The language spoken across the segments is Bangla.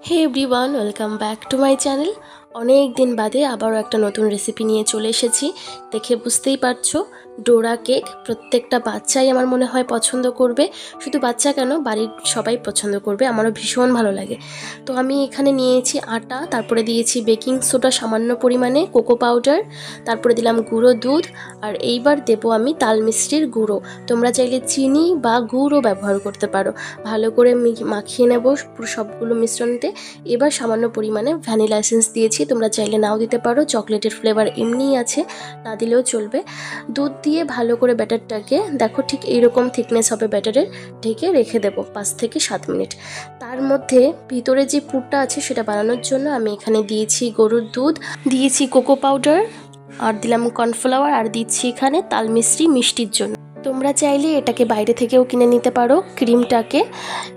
Hey everyone, welcome back to my channel. অনেক দিন বাদে আবারও একটা নতুন রেসিপি নিয়ে চলে এসেছি। দেখে বুঝতেই পারছো, ডোরা কেক প্রত্যেকটা বাচ্চাই আমার মনে হয় পছন্দ করবে। শুধু বাচ্চা কেন, বাড়ির সবাই পছন্দ করবে, আমারও ভীষণ ভালো লাগে। তো আমি এখানে নিয়েছি আটা, তারপরে দিয়েছি বেকিং সোডা সামান্য পরিমাণে, কোকো পাউডার, তারপরে দিলাম গুঁড়ো দুধ, আর এইবার দেবো আমি তাল মিষ্টির গুঁড়ো। তোমরা চাইলে চিনি বা গুড়ও ব্যবহার করতে পারো। ভালো করে মাখিয়ে নেব পুরো সবগুলো মিশ্রণতে। এবার সামান্য পরিমাণে ভ্যানিলা এসেন্স দিয়েছি, তোমরা চাইলে নাও দিতে পারো, চকলেটের ফ্লেভার এমনিই আছে, না দিলেও চলবে। দুধ দিয়ে ভালো করে ব্যাটারটাকে দেখো ঠিক এইরকম থিকনেস হবে ব্যাটারের, ঢেকে রেখে দেবো 5 থেকে 7 মিনিট। তার মধ্যে ভিতরে যে পুরটা আছে সেটা বানানোর জন্য আমি এখানে দিয়েছি গরুর দুধ, দিয়েছি কোকো পাউডার, আর দিলাম কর্নফ্লাওয়ার, আর দিচ্ছি এখানে তাল মিষ্টি মিষ্টির জন্য। তোমরা চাইলে এটাকে বাইরে থেকেও কিনে নিতে পারো ক্রিমটাকে,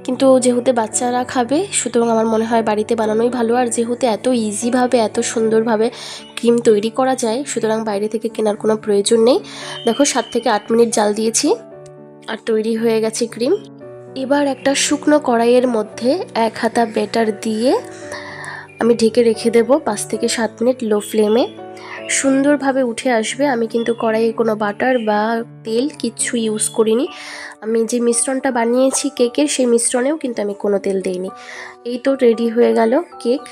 কিন্তু যেহেতু বাচ্চারা খাবে সুতরাং আমার মনে হয় বাড়িতে বানানোই ভালো। আর যেহেতু এত ইজিভাবে এত সুন্দরভাবে ক্রিম তৈরি করা যায়, সুতরাং বাইরে থেকে কেনার কোনো প্রয়োজন নেই। দেখো 7 থেকে 8 মিনিট জাল দিয়েছি আর তৈরি হয়ে গেছে ক্রিম। এবার একটা শুকনো কড়াইয়ের মধ্যে 1 হাতা ব্যাটার দিয়ে আমি ঢেকে রেখে দেবো 5 থেকে 7 মিনিট লো ফ্লেমে। সুন্দরভাবে উঠে আসবে। আমি কিন্তু কড়াইয়ে কোনো বাটার বা তেল কিচ্ছু ইউজ করিনি। আমি যে মিশ্রণটা বানিয়েছি কেকের, সেই মিশ্রণেও কিন্তু আমি কোনো তেল দিইনি। এই তো রেডি হয়ে গেল কেক।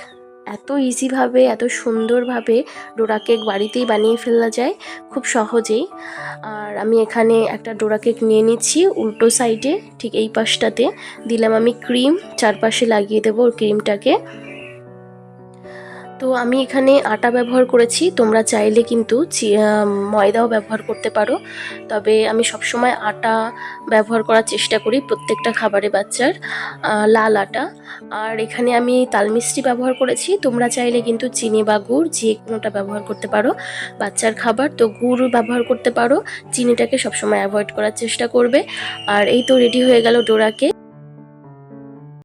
এত ইজিভাবে এত সুন্দরভাবে ডোরা কেক বাড়িতেই বানিয়ে ফেলা যায় খুব সহজেই। আর আমি এখানে একটা ডোরা কেক নিয়ে নিচ্ছি, উল্টো সাইডে ঠিক এই পাশটাতে দিলাম আমি ক্রিম, চারপাশে লাগিয়ে দেবো ক্রিমটাকে। তো আমি এখানে আটা ব্যবহার করেছি, তোমরা চাইলে কিন্তু ময়দাও ব্যবহার করতে পারো, তবে আমি সবসময় আটা ব্যবহার করার চেষ্টা করি প্রত্যেকটা খাবারে বাচ্চার, লাল আটা। আর এখানে আমি তাল মিষ্টি ব্যবহার করেছি, তোমরা চাইলে কিন্তু চিনি বা গুড় যে কোনোটা ব্যবহার করতে পারো। বাচ্চার খাবার তো গুড় ব্যবহার করতে পারো, চিনিটাকে সবসময় অ্যাভয়েড করার চেষ্টা করবে। আর এই তো রেডি হয়ে গেল ডোরা কেক।